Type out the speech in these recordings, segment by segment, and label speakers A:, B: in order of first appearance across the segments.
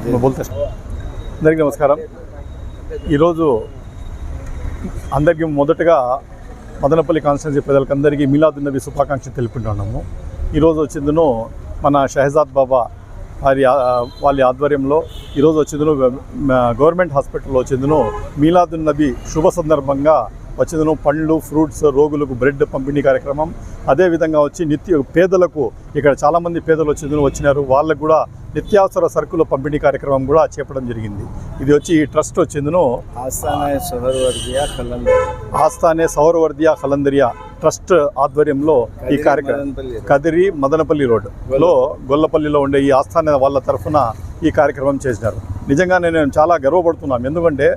A: అందరికీ నమస్కారం. ఈరోజు అందరికీ మొదటగా మదనపల్లి కాన్స్టిట్యున్సీ ప్రజలకందరికీ మీలాదున్ నబీ శుభాకాంక్షలు తెలుపుకుంటున్నాము. ఈరోజు వచ్చిందును మన షహజాద్ బాబా వాళ్ళ ఆధ్వర్యంలో ఈరోజు వచ్చిందును గవర్నమెంట్ హాస్పిటల్లో వచ్చిందును మీలాదున్ నబీ శుభ సందర్భంగా వచ్చిందును పండ్లు, ఫ్రూట్స్, రోగులకు బ్రెడ్ పంపిణీ కార్యక్రమం. అదేవిధంగా వచ్చి పేదలకు ఇక్కడ చాలామంది పేదలు వచ్చినారు, వాళ్ళకు కూడా నిత్యావసర సరుకుల పంపిణీ కార్యక్రమం కూడా చేపట్టడం జరిగింది. ఇది వచ్చి ఈ ట్రస్ట్ వచ్చిందును ఆస్థానే సౌరవర్దియా ఖలందరియా ట్రస్ట్ ఆధ్వర్యంలో ఈ కార్యక్రమం కదిరి మదనపల్లి రోడ్లో గొల్లపల్లిలో ఉండే ఈ ఆస్థాన వాళ్ళ తరఫున ఈ కార్యక్రమం చేసినారు. నిజంగానే నేను చాలా గర్వపడుతున్నాను. ఎందుకంటే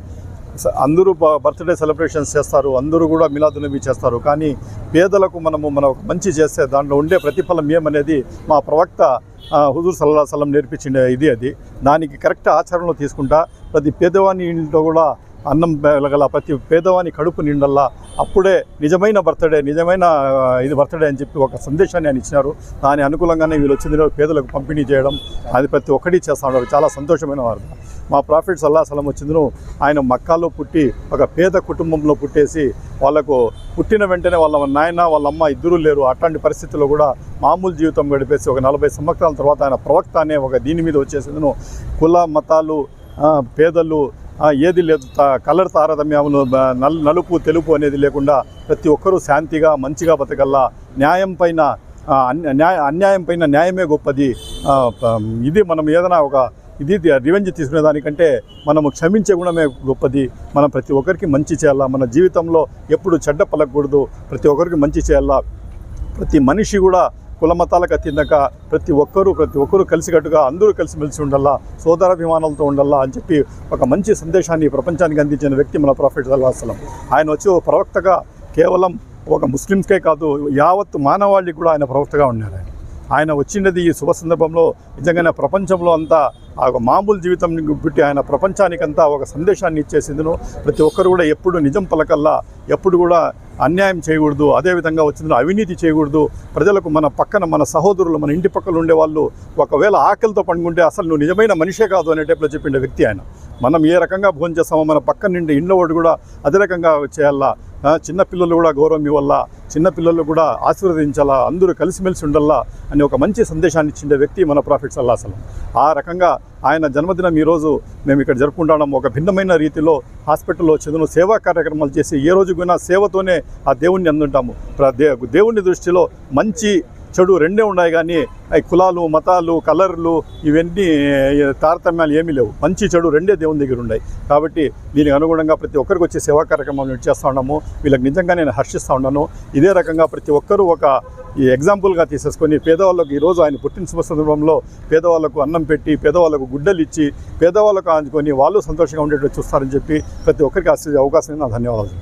A: అందరూ బర్త్డే సెలబ్రేషన్స్ చేస్తారు, అందరూ కూడా మీలాదున్ నబీ చేస్తారు, కానీ పేదలకు మనం మంచి చేస్తే దాంట్లో ఉండే ప్రతిఫలం ఏమనేది మా ప్రవక్త హుజూర్ సల్లల్లాహు అలైహి వసల్లం నేర్పించిన అది దానికి కరెక్ట్ ఆచరణలో తీసుకుంటా ప్రతి పేదవాని ఇంట్లో కూడా అన్నం వెలగల, ప్రతి పేదవాని కడుపు నిండల్లా, అప్పుడే నిజమైన బర్త్డే అని చెప్పి ఒక సందేశాన్ని ఆయన ఇచ్చినారు. దాని అనుకూలంగానే వీళ్ళు వచ్చింది పేదలకు పంపిణీ చేయడం అది ప్రతి ఒక్కటి చేస్తూ ఉన్నారు. చాలా సంతోషమైన వార్త. మా ప్రాఫిట్ సల్లల్లాహు అలైహి వసల్లం వచ్చిందును ఆయన మక్కాలో పుట్టి ఒక పేద కుటుంబంలో పుట్టేసి వాళ్ళకు పుట్టిన వెంటనే వాళ్ళ నాయన వాళ్ళ అమ్మ ఇద్దరూ లేరు. అట్లాంటి పరిస్థితుల్లో కూడా మామూలు జీవితం గడిపేసి ఒక 40 సంవత్సరాల తర్వాత ఆయన ప్రవక్త అనే ఒక దీని మీద వచ్చేసిందును కుల మతాలు పేదలు ఏది లేదు, కలర్ తారతమ్యములు నలుపు తెలుపు అనేది లేకుండా ప్రతి ఒక్కరూ శాంతిగా మంచిగా బతకల్లా, అన్యాయం పైన న్యాయమే గొప్పది. ఇది మనం ఏదైనా ఇది రివెంజ్ తీసుకునే దానికంటే మనము క్షమించే గుణమే గొప్పది. మనం ప్రతి ఒక్కరికి మంచి చేయాలా, మన జీవితంలో ఎప్పుడు చెడ్డ పలకూడదు, ప్రతి ఒక్కరికి మంచి చేయాలా. ప్రతి మనిషి కూడా కులమతాలకు అతీతంగా ప్రతి ఒక్కరూ కలిసికట్టుగా అందరూ కలిసిమెలిసి ఉండాలా, సోదరాభిమానాలతో ఉండాలా అని చెప్పి ఒక మంచి సందేశాన్ని ప్రపంచానికి అందించిన వ్యక్తి మన ప్రాఫిట్ సల్లల్లాహు అలైహి వసల్లం. ఆయన వచ్చి ఒక ప్రవక్తగా కేవలం ఒక ముస్లిమ్స్కే కాదు యావత్ మానవాళికి కూడా ఆయన ప్రవక్తగా ఉన్నారు. ఆయన వచ్చినది ఈ శుభ సందర్భంలో నిజంగానే ప్రపంచంలో అంతా ఒక మామూలు జీవితం పుట్టి ఆయన ప్రపంచానికంతా ఒక సందేశాన్ని ఇచ్చేసిందును. ప్రతి ఒక్కరు కూడా ఎప్పుడు నిజం పలకల్లా, ఎప్పుడు కూడా అన్యాయం చేయకూడదు, అదేవిధంగా వచ్చిందో అవినీతి చేయకూడదు. ప్రజలకు మన పక్కన మన సహోదరులు మన ఇంటి పక్కన ఉండే వాళ్ళు ఒకవేళ ఆకలితో పండుకుంటే అసలు నువ్వు నిజమైన మనిషే కాదు అనే టైప్లో చెప్పిండే వ్యక్తి ఆయన. మనం ఏ రకంగా భోజనం చేస్తామో మన పక్కన నుండి ఇంట్లో వాడు కూడా అదే రకంగా చేయాలా. చిన్నపిల్లలు కూడా గౌరవం ఇవ్వాలా, చిన్నపిల్లలు కూడా ఆశీర్వదించాలా, అందరూ కలిసిమెలిసి ఉండాలా అని ఒక మంచి సందేశాన్ని ఇచ్చిండే వ్యక్తి మన ప్రాఫిట్ సల్లల్లాహు అలైహి వసల్లం. ఆ రకంగా ఆయన జన్మదినం ఈరోజు మేము ఇక్కడ జరుపుకుంటాం. ఒక భిన్నమైన రీతిలో హాస్పిటల్లో చదువు సేవా కార్యక్రమాలు చేసి ఏ రోజుకైనా సేవతోనే ఆ దేవుణ్ణి అందుంటాము. దేవుని దృష్టిలో మంచి చెడు రెండే ఉన్నాయి, కానీ కులాలు మతాలు కలర్లు ఇవన్నీ తారతమ్యాలు ఏమీ లేవు. మంచి చెడు రెండే దేవుని దగ్గర ఉన్నాయి. కాబట్టి దీనికి అనుగుణంగా ప్రతి ఒక్కరికి వచ్చే సేవా కార్యక్రమాలు చేస్తూ ఉన్నాము. వీళ్ళకి నిజంగా నేను హర్షిస్తూ ఉన్నాను. ఇదే రకంగా ప్రతి ఒక్కరూ ఈ ఎగ్జాంపుల్గా తీసేసుకొని పేదవాళ్ళకు ఈరోజు ఆయన పుట్టిన శుభ సందర్భంలో పేదవాళ్ళకు అన్నం పెట్టి, పేదవాళ్ళకు గుడ్డలు ఇచ్చి, పేదవాళ్ళకు ఆంచుకొని వాళ్ళు సంతోషంగా ఉండేటట్టు చూస్తారని చెప్పి ప్రతి ఒక్కరికి అవకాశం నా ధన్యవాదాలు.